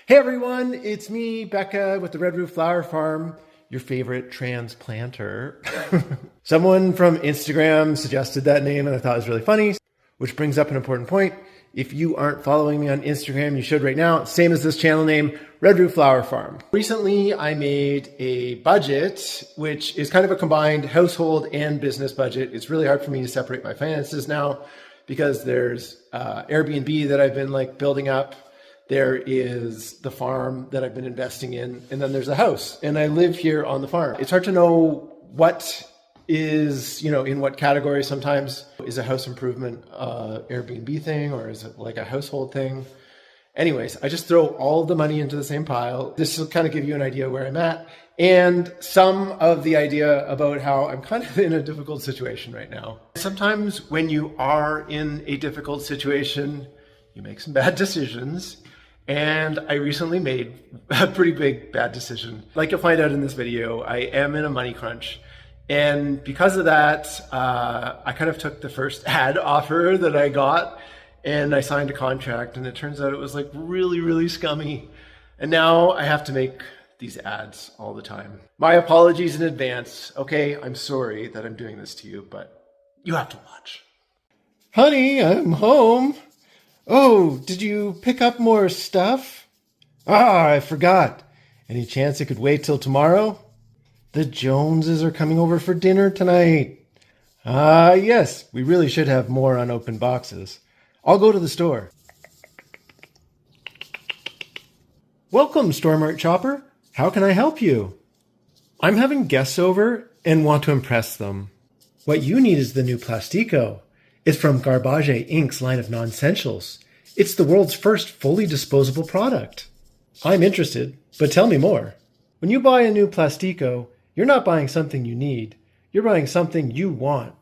Hey everyone, it's me, Becca, with the Red Roof Flower Farm, your favorite transplanter. Someone from Instagram suggested that name and I thought it was really funny, which brings up an important point. If you aren't following me on Instagram, you should right now. Same as this channel name, Red Roof Flower Farm. Recently, I made a budget, which is kind of a combined household and business budget. It's really hard for me to separate my finances now because there's Airbnb that I've been building up. There is the farm that I've been investing in, and then there's a house, and I live here on the farm. It's hard to know what is, in what category. Sometimes is a house improvement Airbnb thing, or is it like a household thing? Anyways, I just throw all of the money into the same pile. This will kind of give you an idea where I'm at and some of the idea about how I'm kind of in a difficult situation right now. Sometimes when you are in a difficult situation, you make some bad decisions. And I recently made a pretty big bad decision. Like you'll find out in this video, I am in a money crunch. And because of that, I kind of took the first ad offer that I got and I signed a contract, and it turns out it was really, really scummy. And now I have to make these ads all the time. My apologies in advance. Okay, I'm sorry that I'm doing this to you, but you have to watch. Honey, I'm home. Oh, did you pick up more stuff? Ah, I forgot. Any chance it could wait till tomorrow? The Joneses are coming over for dinner tonight. Ah, yes, we really should have more unopened boxes. I'll go to the store. Welcome, Store Mart Shopper. How can I help you? I'm having guests over and want to impress them. What you need is the new Plastico. It's from Garbage Inc.'s line of non-essentials. It's the world's first fully disposable product. I'm interested, but tell me more. When you buy a new Plastico, you're not buying something you need. You're buying something you want.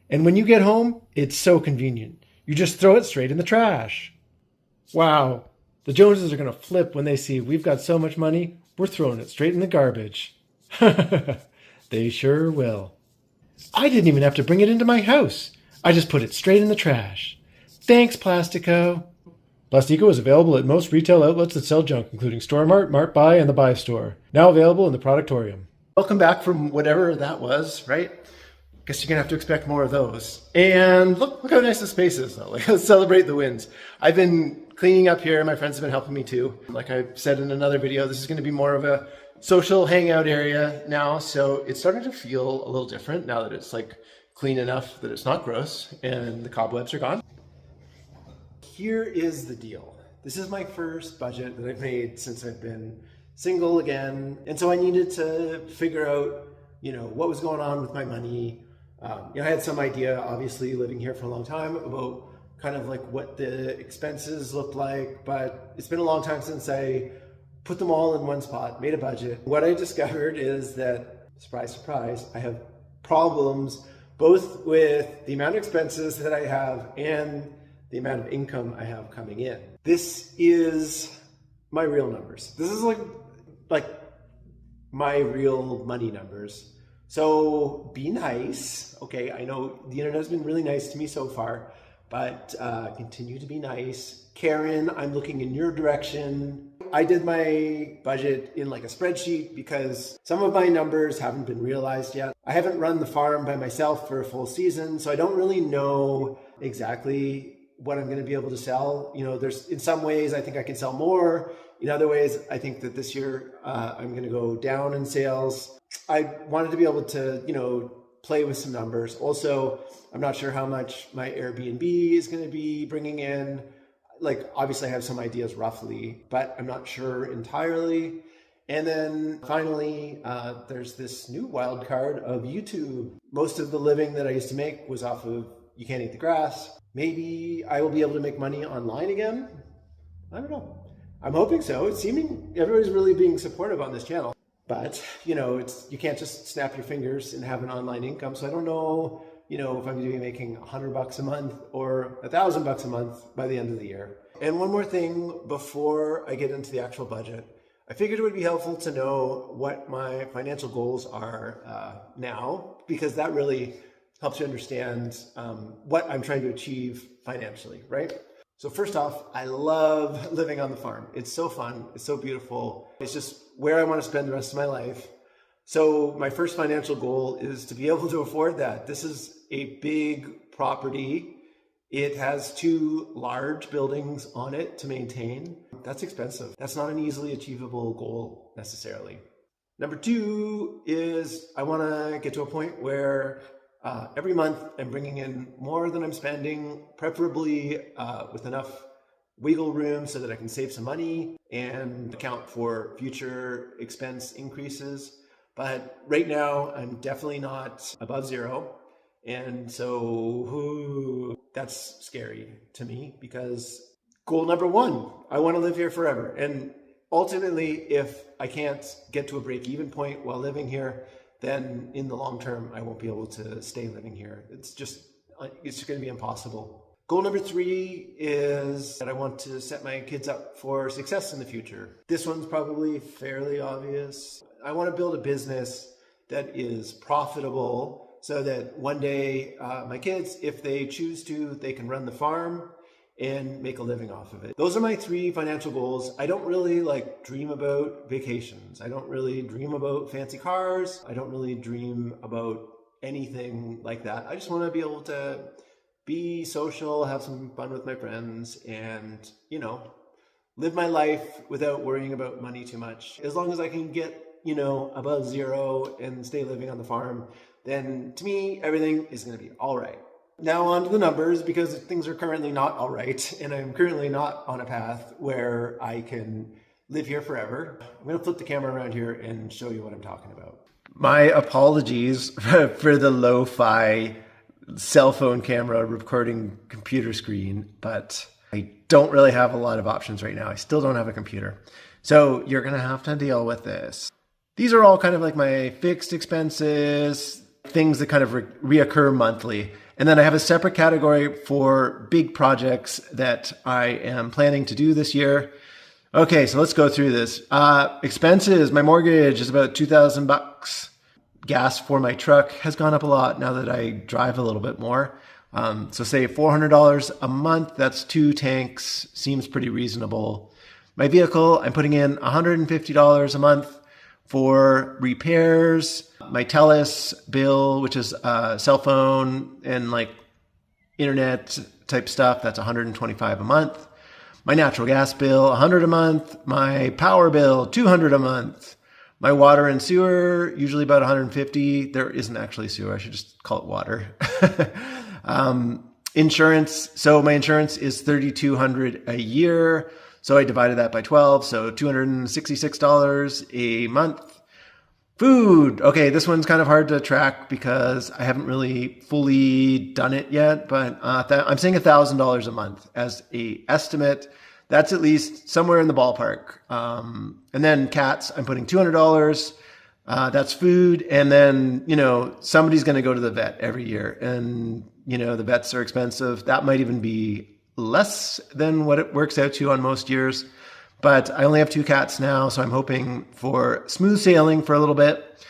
And when you get home, it's so convenient. You just throw it straight in the trash. Wow, the Joneses are going to flip when they see we've got so much money, we're throwing it straight in the garbage. They sure will. I didn't even have to bring it into my house. I just put it straight in the trash. Thanks, Plastico. Plastico is available at most retail outlets that sell junk, including Store Mart, Mart Buy, and the Buy Store. Now available in the Productorium. Welcome back from whatever that was, right? Guess you're gonna have to expect more of those. And look how nice the space is though. Let's celebrate the wins. I've been cleaning up here. My friends have been helping me too. Like I said in another video, this is gonna be more of a social hangout area now. So it's starting to feel a little different now that it's clean enough that it's not gross and the cobwebs are gone. Here is the deal. This is my first budget that I've made since I've been single again. And so I needed to figure out, what was going on with my money. I had some idea, obviously living here for a long time, about kind of what the expenses looked like, but it's been a long time since I put them all in one spot, made a budget. What I discovered is that, surprise, surprise, I have problems both with the amount of expenses that I have and the amount of income I have coming in. This is my real numbers. This is like my real money numbers. So be nice. Okay, I know the internet has been really nice to me so far, but continue to be nice. Karen, I'm looking in your direction. I did my budget in a spreadsheet because some of my numbers haven't been realized yet. I haven't run the farm by myself for a full season, so I don't really know exactly what I'm going to be able to sell. There's in some ways I think I can sell more. In other ways, I think that this year I'm going to go down in sales. I wanted to be able to, play with some numbers. Also, I'm not sure how much my Airbnb is going to be bringing in. Obviously I have some ideas roughly, but I'm not sure entirely. And then finally, there's this new wild card of YouTube. Most of the living that I used to make was off of You Can't Eat the Grass. Maybe I will be able to make money online again. I don't know. I'm hoping so. It's seeming everybody's really being supportive on this channel. But, you can't just snap your fingers and have an online income. So I don't know, if I'm going to be making $100 a month or $1,000 a month by the end of the year. And one more thing before I get into the actual budget, I figured it would be helpful to know what my financial goals are now, because that really helps you understand what I'm trying to achieve financially, right? So first off, I love living on the farm. It's so fun. It's so beautiful. It's just where I want to spend the rest of my life. So my first financial goal is to be able to afford that. This is a big property. It has 2 large buildings on it to maintain. That's expensive. That's not an easily achievable goal necessarily. Number 2 is I want to get to a point where every month I'm bringing in more than I'm spending, preferably with enough wiggle room so that I can save some money and account for future expense increases. But right now I'm definitely not above zero. And so that's scary to me because goal number 1, I want to live here forever. And ultimately, if I can't get to a break-even point while living here, then in the long term, I won't be able to stay living here. It's just going to be impossible. Goal number 3 is that I want to set my kids up for success in the future. This one's probably fairly obvious. I want to build a business that is profitable so that one day my kids, if they choose to, they can run the farm and make a living off of it. Those are my 3 financial goals. I don't really dream about vacations. I don't really dream about fancy cars. I don't really dream about anything like that. I just want to be able to be social, have some fun with my friends, and, live my life without worrying about money too much. As long as I can get, above zero and stay living on the farm, then to me, everything is going to be all right. Now on to the numbers, because things are currently not all right, and I'm currently not on a path where I can live here forever. I'm going to flip the camera around here and show you what I'm talking about. My apologies for the lo-fi cell phone camera recording computer screen, but I don't really have a lot of options right now. I still don't have a computer. So you're going to have to deal with this. These are all kind of like my fixed expenses, things that kind of reoccur monthly. And then I have a separate category for big projects that I am planning to do this year. Okay, so let's go through this. Expenses, my mortgage is about $2,000. Gas for my truck has gone up a lot now that I drive a little bit more. So say $400 a month, that's 2 tanks, seems pretty reasonable. My vehicle, I'm putting in $150 a month for repairs. My TELUS bill, which is cell phone and internet type stuff, that's $125 a month. My natural gas bill, $100 a month. My power bill, $200 a month. My water and sewer, usually about $150. There isn't actually sewer. I should just call it water. Insurance. So my insurance is $3,200 a year. So I divided that by 12. So $266 a month. Food. Okay, this one's kind of hard to track because I haven't really fully done it yet, but I'm saying $1,000 a month as a estimate. That's at least somewhere in the ballpark. And then cats, I'm putting $200. That's food. And then, somebody's going to go to the vet every year. And, the vets are expensive. That might even be less than what it works out to on most years. But I only have 2 cats now, so I'm hoping for smooth sailing for a little bit.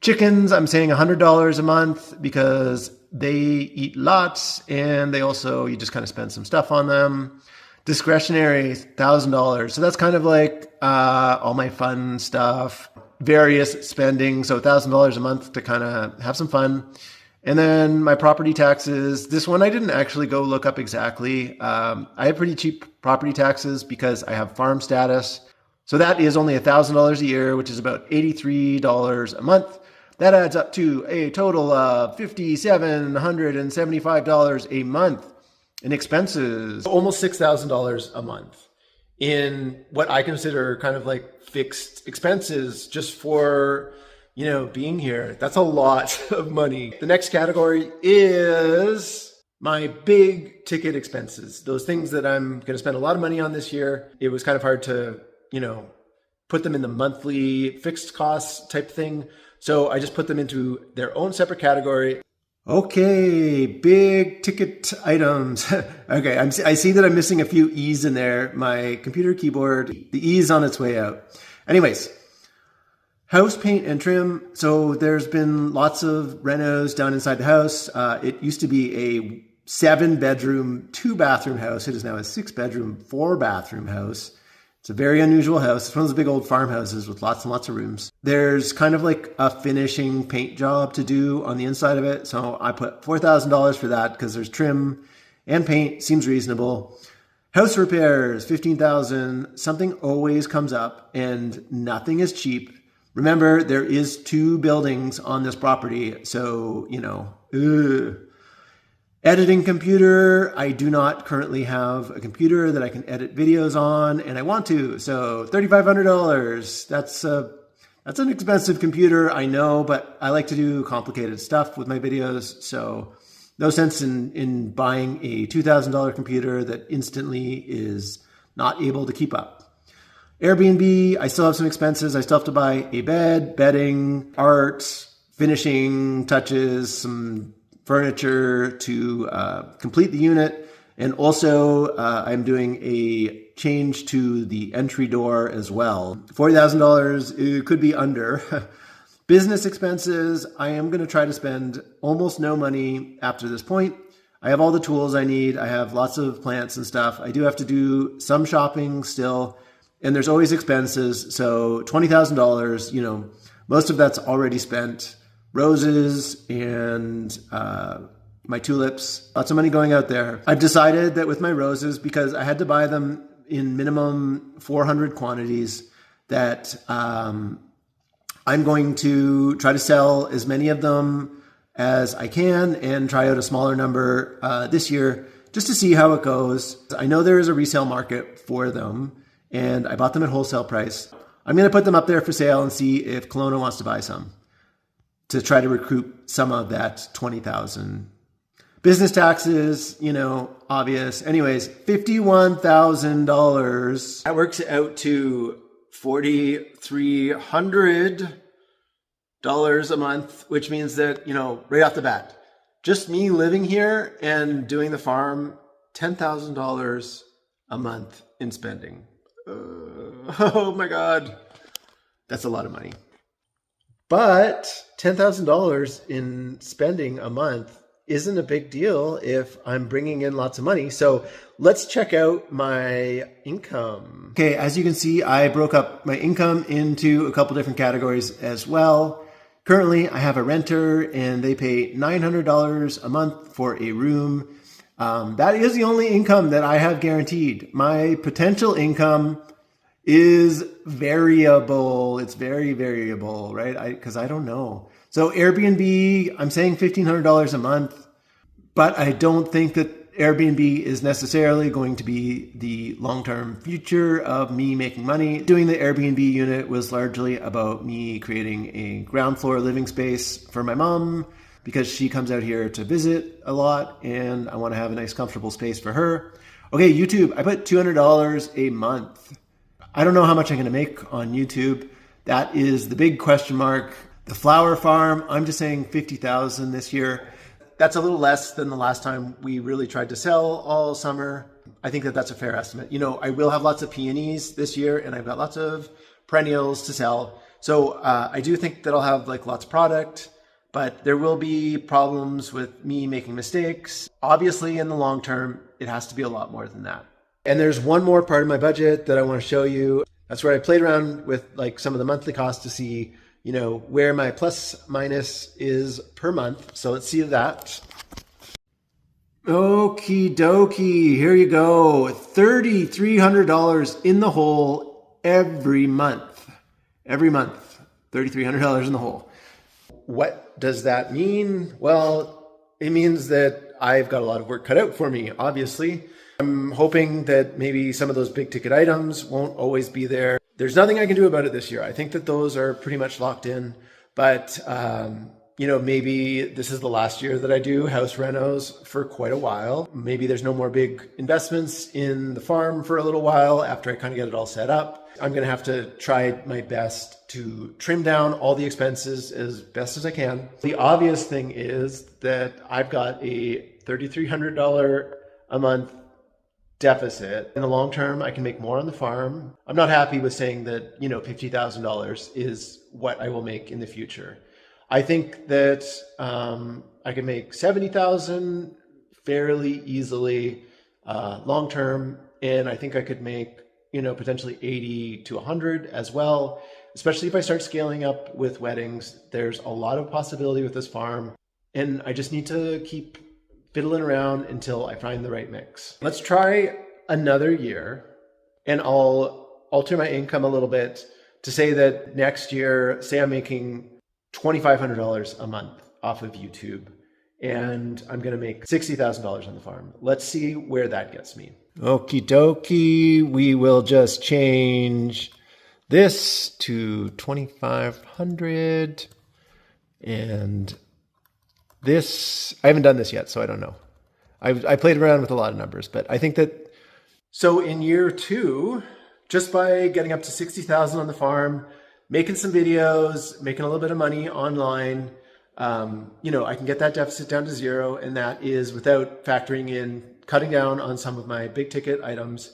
Chickens, I'm saying $100 a month because they eat lots and they also, you just kind of spend some stuff on them. Discretionary, $1,000. So that's kind of like all my fun stuff, various spending. So $1,000 a month to kind of have some fun. And then my property taxes. This one I didn't actually go look up exactly. I have pretty cheap property taxes because I have farm status. So that is only $1,000 a year, which is about $83 a month. That adds up to a total of $5,775 a month in expenses. Almost $6,000 a month in what I consider kind of like fixed expenses just for, being here. That's a lot of money. The next category is my big ticket expenses. Those things that I'm going to spend a lot of money on this year. It was kind of hard to, put them in the monthly fixed costs type thing. So I just put them into their own separate category. Okay, big ticket items. Okay, I see that I'm missing a few E's in there. My computer keyboard, the E is on its way out. Anyways, house paint and trim. So there's been lots of renos down inside the house. It used to be a 7-bedroom, 2-bathroom house. It is now a 6-bedroom, 4-bathroom house. It's a very unusual house. It's one of those big old farmhouses with lots and lots of rooms. There's kind of like a finishing paint job to do on the inside of it. So I put $4,000 for that because there's trim and paint. Seems reasonable. House repairs, $15,000. Something always comes up and nothing is cheap. Remember, there is 2 buildings on this property. So, you know, Editing computer. I do not currently have a computer that I can edit videos on, and I want to. So $3,500. That's an expensive computer, I know, but I like to do complicated stuff with my videos. So no sense in buying a $2,000 computer that instantly is not able to keep up. Airbnb, I still have some expenses. I still have to buy a bed, bedding, art, finishing touches, some furniture to complete the unit. And also I'm doing a change to the entry door as well. $40,000, it could be under. Business expenses, I am going to try to spend almost no money after this point. I have all the tools I need. I have lots of plants and stuff. I do have to do some shopping still, and there's always expenses. So $20,000, you know, most of that's already spent. Roses and my tulips, lots of money going out there. I've decided that with my roses, because I had to buy them in minimum 400 quantities, that I'm going to try to sell as many of them as I can and try out a smaller number this year just to see how it goes. I know there is a resale market for them, and I bought them at wholesale price. I'm going to put them up there for sale and see if Kelowna wants to buy some, to try to recoup some of that $20,000. Business taxes, you know, obvious. Anyways, $51,000. That works out to $4,300 a month, which means that, you know, right off the bat, just me living here and doing the farm, $10,000 a month in spending. Oh my God. That's a lot of money. But $10,000 in spending a month isn't a big deal if I'm bringing in lots of money. So let's check out my income. Okay, as you can see, I broke up my income into a couple different categories as well. Currently, I have a renter and they pay $900 a month for a room. That is the only income that I have guaranteed. My potential income is variable. It's very variable, right? Because I don't know. So Airbnb, I'm saying $1,500 a month, but I don't think that Airbnb is necessarily going to be the long-term future of me making money. Doing the Airbnb unit was largely about me creating a ground floor living space for my mom, because she comes out here to visit a lot and I want to have a nice comfortable space for her. Okay, YouTube, I put $200 a month. I don't know how much I'm going to make on YouTube. That is the big question mark. The flower farm, I'm just saying $50,000 this year. That's a little less than the last time we really tried to sell all summer. I think that that's a fair estimate. You know, I will have lots of peonies this year and I've got lots of perennials to sell. So I do think that I'll have like lots of product, but there will be problems with me making mistakes. Obviously in the long term, it has to be a lot more than that. And there's one more part of my budget that I want to show you. That's where I played around with like some of the monthly costs to see, you know, where my plus minus is per month. So let's see that. Okie dokie, here you go. $3,300 in the hole every month. Every month, $3,300 in the hole. What does that mean? Well, it means that I've got a lot of work cut out for me, obviously. I'm hoping that maybe some of those big ticket items won't always be there. There's nothing I can do about it this year. I think that those are pretty much locked in, but you know, maybe this is the last year that I do house renos for quite a while. Maybe there's no more big investments in the farm for a little while after I kind of get it all set up. I'm going to have to try my best to trim down all the expenses as best as I can. The obvious thing is that I've got a $3,300 a month deficit. In the long term, I can make more on the farm. I'm not happy with saying that, you know, $50,000 is what I will make in the future. I think that I can make $70,000, fairly easily long term, and I think I could make, you know, potentially 80 to 100 as well, especially if I start scaling up with weddings. There's a lot of possibility with this farm, and I just need to keep fiddling around until I find the right mix. Let's try another year, and I'll alter my income a little bit to say that next year, say I'm making $2,500 a month off of YouTube, and I'm going to make $60,000 on the farm. Let's see where that gets me. Okie dokie. We will just change this to 2,500, and this, I haven't done this yet, so I don't know. I played around with a lot of numbers, but I think that, so in year 2, just by getting up to 60,000 on the farm, making some videos, making a little bit of money online, you know, I can get that deficit down to 0, and that is without factoring in cutting down on some of my big ticket items.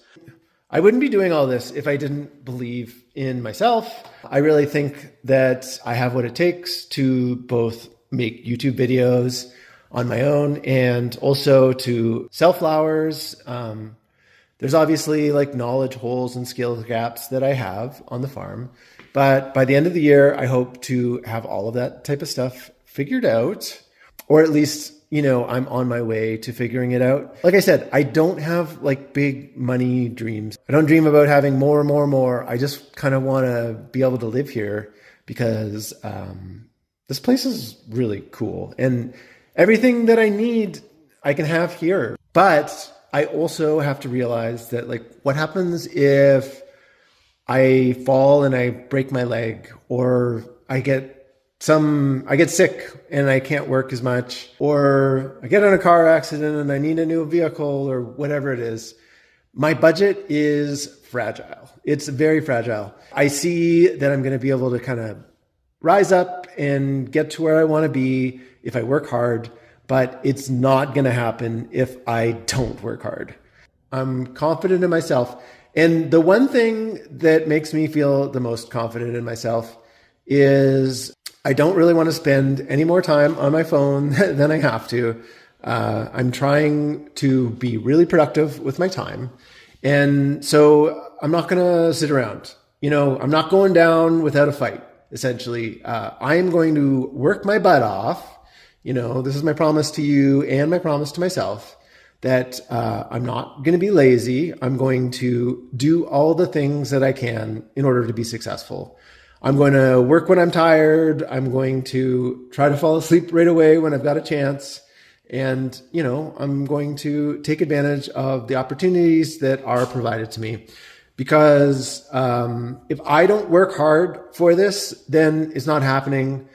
I wouldn't be doing all this if I didn't believe in myself. I really think that I have what it takes to both make YouTube videos on my own and also to sell flowers. There's obviously like knowledge holes and skill gaps that I have on the farm, but by the end of the year, I hope to have all of that type of stuff figured out, or at least, you know, I'm on my way to figuring it out. Like I said, I don't have like big money dreams. I don't dream about having more. I just kind of want to be able to live here because this place is really cool, and everything that I need, I can have here. But I also have to realize that, like, what happens if I fall and I break my leg, or I get sick and I can't work as much, or I get in a car accident and I need a new vehicle, or whatever it is. My budget is fragile. It's very fragile. I see that I'm going to be able to kind of rise up and get to where I want to be if I work hard, but it's not going to happen if I don't work hard. I'm confident in myself. And the one thing that makes me feel the most confident in myself is I don't really want to spend any more time on my phone than I have to. I'm trying to be really productive with my time. And so I'm not going to sit around. You know, I'm not going down without a fight, essentially. I am going to work my butt off. You know, this is my promise to you and my promise to myself that I'm not going to be lazy. I'm going to do all the things that I can in order to be successful. I'm going to work when I'm tired. I'm going to try to fall asleep right away when I've got a chance. And, you know, I'm going to take advantage of the opportunities that are provided to me. Because if I don't work hard for this, then it's not happening.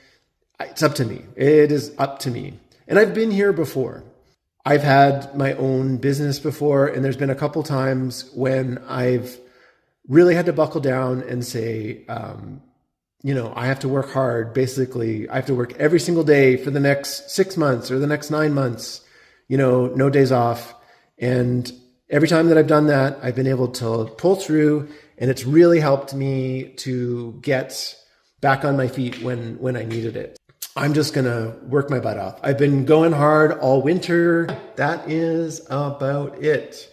It's up to me. It is up to me. And I've been here before. I've had my own business before, and there's been a couple times when I've really had to buckle down and say, you know, I have to work hard. Basically, I have to work every single day for the next 6 months or the next 9 months, you know, no days off. And every time that I've done that, I've been able to pull through, and it's really helped me to get back on my feet when I needed it. I'm just going to work my butt off. I've been going hard all winter. That is about it.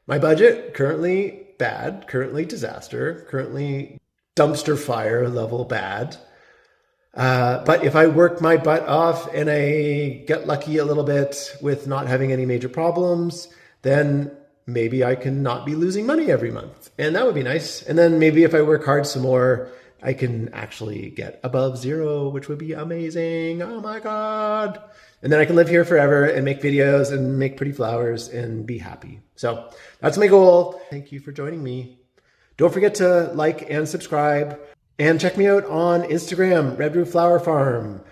My budget, currently bad, currently disaster, currently dumpster fire level bad. But if I work my butt off and I get lucky a little bit with not having any major problems, then maybe I can not be losing money every month. And that would be nice. And then maybe if I work hard some more, I can actually get above 0, which would be amazing. Oh my God. And then I can live here forever and make videos and make pretty flowers and be happy. So that's my goal. Thank you for joining me. Don't forget to like and subscribe, and check me out on Instagram, RedRoofFlowerFarm.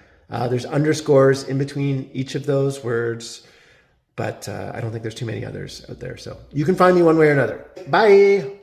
There's underscores in between each of those words, but I don't think there's too many others out there. So you can find me one way or another. Bye.